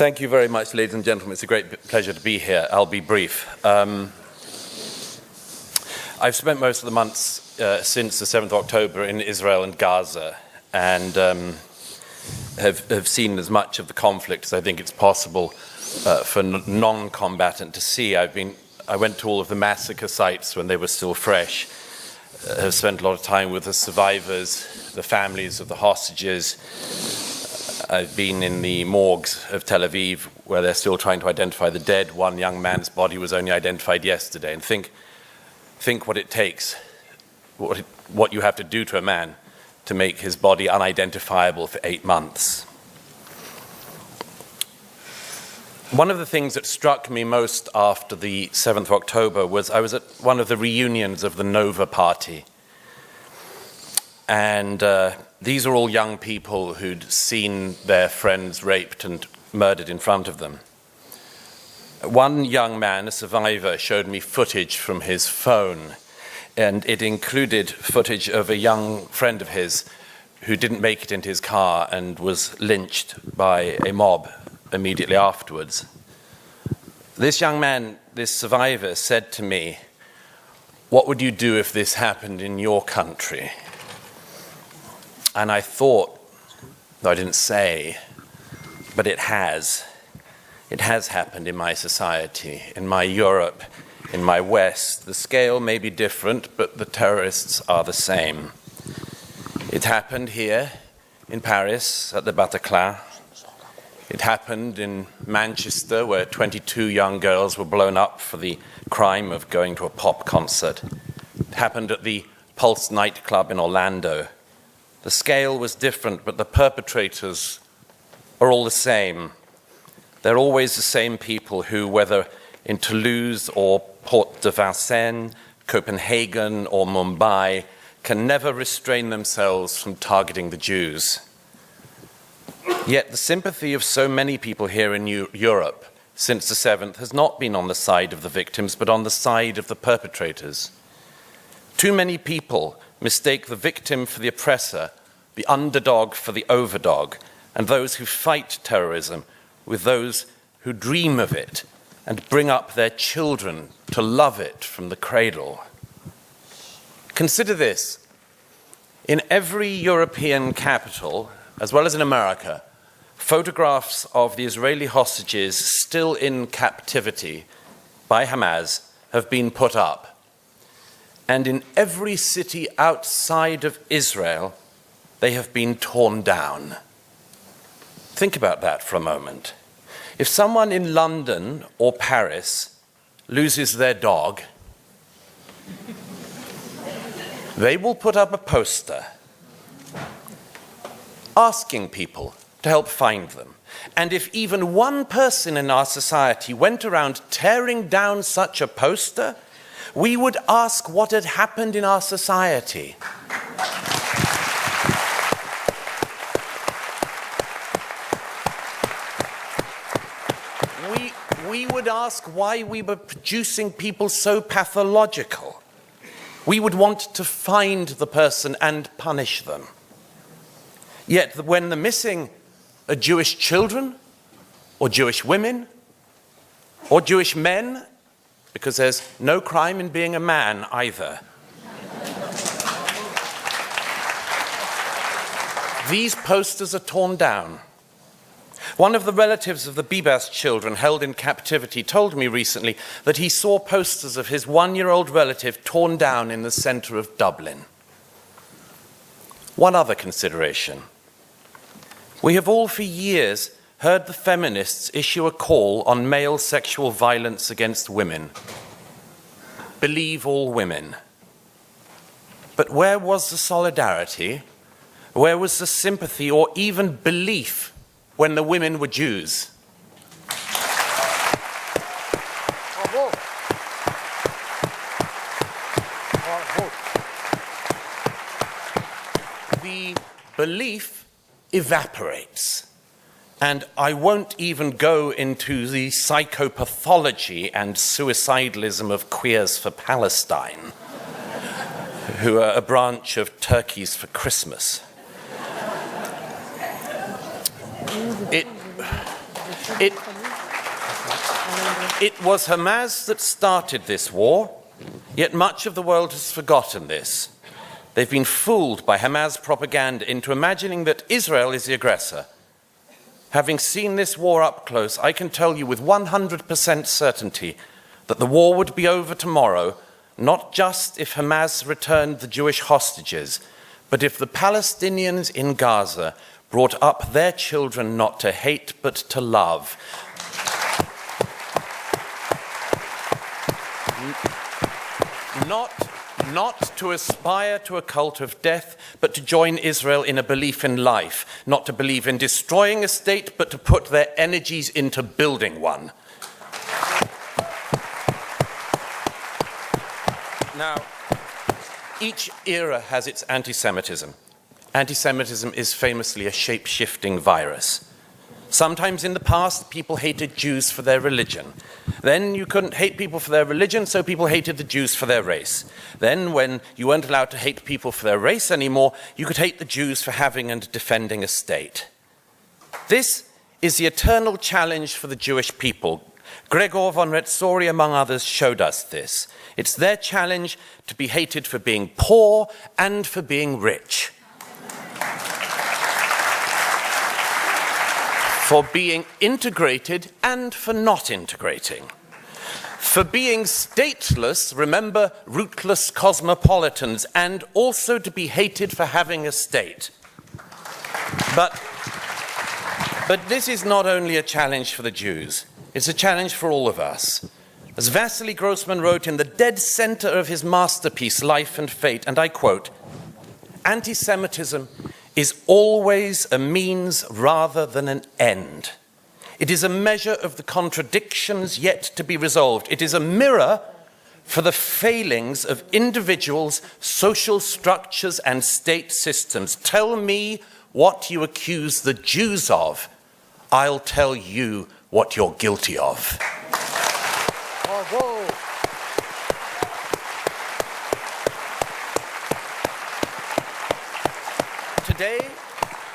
Thank you very much, ladies and gentlemen. It's a great pleasure to be here. I'll be brief. I've spent most of the months since the 7th of October in Israel and Gaza, and have seen as much of the conflict as I think it's possible for a non-combatant to see. I went to all of the massacre sites when they were still fresh. Have spent a lot of time with the survivors, the families of the hostages. I've been in the morgues of Tel Aviv, where they're still trying to identify the dead. One young man's body was only identified yesterday. And think what it takes, what you have to do to a man to make his body unidentifiable for 8 months. One of the things that struck me most after the 7th of October was I was at one of the reunions of the Nova Party. And these are all young people who'd seen their friends raped and murdered in front of them. One young man, a survivor, showed me footage from his phone, and it included footage of a young friend of his who didn't make it into his car and was lynched by a mob immediately afterwards. This young man, this survivor, said to me, "What would you do if this happened in your country?" And I thought, no, I didn't say, but it has. It has happened in my society, in my Europe, in my West. The scale may be different, but the terrorists are the same. It happened here in Paris at the Bataclan. It happened in Manchester, where 22 young girls were blown up for the crime of going to a pop concert. It happened at the Pulse nightclub in Orlando. The scale was different, but the perpetrators are all the same. They're always the same people who, whether in Toulouse or Port de Vincennes, Copenhagen or Mumbai, can never restrain themselves from targeting the Jews. Yet the sympathy of so many people here in Europe since the 7th has not been on the side of the victims, but on the side of the perpetrators. Too many people mistake the victim for the oppressor, the underdog for the overdog, and those who fight terrorism with those who dream of it and bring up their children to love it from the cradle. Consider this. In every European capital, as well as in America, photographs of the Israeli hostages still in captivity by Hamas have been put up. And in every city outside of Israel, they have been torn down. Think about that for a moment. If someone in London or Paris loses their dog, they will put up a poster asking people to help find them. And if even one person in our society went around tearing down such a poster, we would ask what had happened in our society. We would ask why we were producing people so pathological. We would want to find the person and punish them. Yet when the missing are Jewish children, or Jewish women, or Jewish men, because there's no crime in being a man either. These posters are torn down. One of the relatives of the Bibas children held in captivity told me recently that he saw posters of his 1-year-old relative torn down in the center of Dublin. One other consideration. We have all for years heard the feminists issue a call on male sexual violence against women. Believe all women. But where was the solidarity? Where was the sympathy or even belief when the women were Jews? The belief evaporates. And I won't even go into the psychopathology and suicidalism of Queers for Palestine, who are a branch of Turkeys for Christmas. It was Hamas that started this war, yet much of the world has forgotten this. They've been fooled by Hamas propaganda into imagining that Israel is the aggressor. Having seen this war up close, I can tell you with 100% certainty that the war would be over tomorrow, not just if Hamas returned the Jewish hostages, but if the Palestinians in Gaza brought up their children not to hate but to love. Not to aspire to a cult of death, but to join Israel in a belief in life, not to believe in destroying a state, but to put their energies into building one. Now, each era has its anti-Semitism. Anti-Semitism is famously a shape-shifting virus. Sometimes in the past, people hated Jews for their religion. Then you couldn't hate people for their religion, so people hated the Jews for their race. Then, when you weren't allowed to hate people for their race anymore, you could hate the Jews for having and defending a state. This is the eternal challenge for the Jewish people. Gregor von Retzori, among others, showed us this. It's their challenge to be hated for being poor and for being rich. For being integrated and for not integrating. For being stateless, remember, rootless cosmopolitans, and also to be hated for having a state. But this is not only a challenge for the Jews, it's a challenge for all of us. As Vasily Grossman wrote in the dead center of his masterpiece, Life and Fate, and I quote, "Anti-Semitism is always a means rather than an end. It is a measure of the contradictions yet to be resolved. It is a mirror for the failings of individuals, social structures, and state systems. Tell me what you accuse the Jews of. I'll tell you what you're guilty of." Bravo.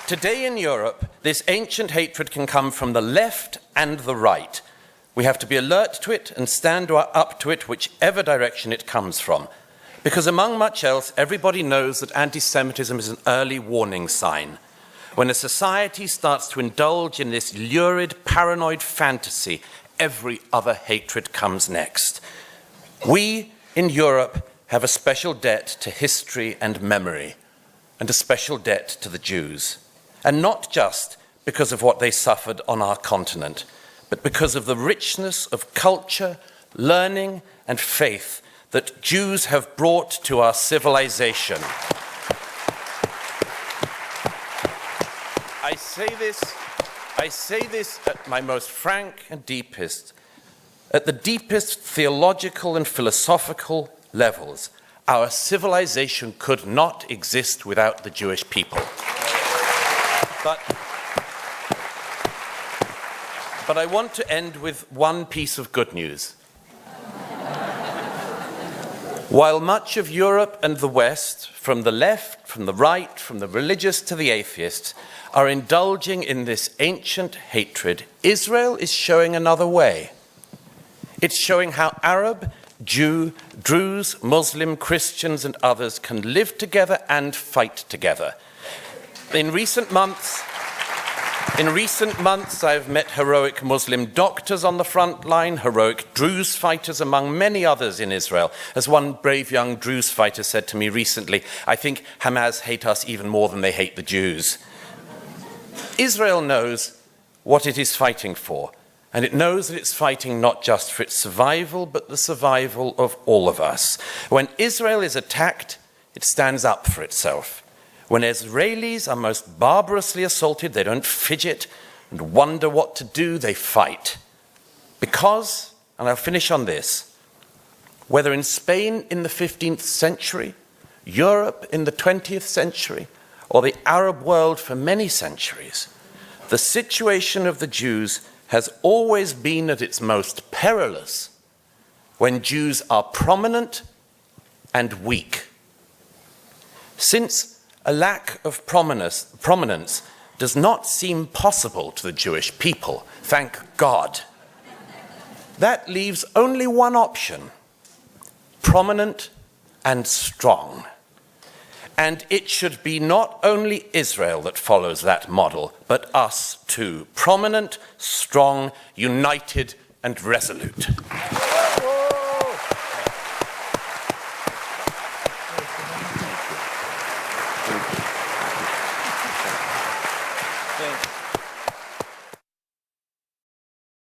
Today in Europe, this ancient hatred can come from the left and the right. We have to be alert to it and stand up to it whichever direction it comes from. Because among much else, everybody knows that anti-Semitism is an early warning sign. When a society starts to indulge in this lurid, paranoid fantasy, every other hatred comes next. We in Europe have a special debt to history and memory, and a special debt to the Jews. And not just because of what they suffered on our continent, but because of the richness of culture, learning, and faith that Jews have brought to our civilization. I say this at my most frank and deepest, at the deepest theological and philosophical levels. Our civilization could not exist without the Jewish people. But I want to end with one piece of good news. While much of Europe and the West, from the left, from the right, from the religious to the atheists, are indulging in this ancient hatred, Israel is showing another way. It's showing how Arab, Jew, Druze, Muslim, Christians, and others can live together and fight together. In recent months, I've met heroic Muslim doctors on the front line, heroic Druze fighters, among many others in Israel. As one brave young Druze fighter said to me recently, "I think Hamas hate us even more than they hate the Jews." Israel knows what it is fighting for, and it knows that it's fighting not just for its survival, but the survival of all of us. When Israel is attacked, it stands up for itself. When Israelis are most barbarously assaulted, they don't fidget and wonder what to do, they fight. Because, and I'll finish on this, whether in Spain in the 15th century, Europe in the 20th century, or the Arab world for many centuries, the situation of the Jews has always been at its most perilous when Jews are prominent and weak. Since a lack of prominence does not seem possible to the Jewish people, thank God. That leaves only one option: prominent and strong. And it should be not only Israel that follows that model, but us too. Prominent, strong, united, and resolute.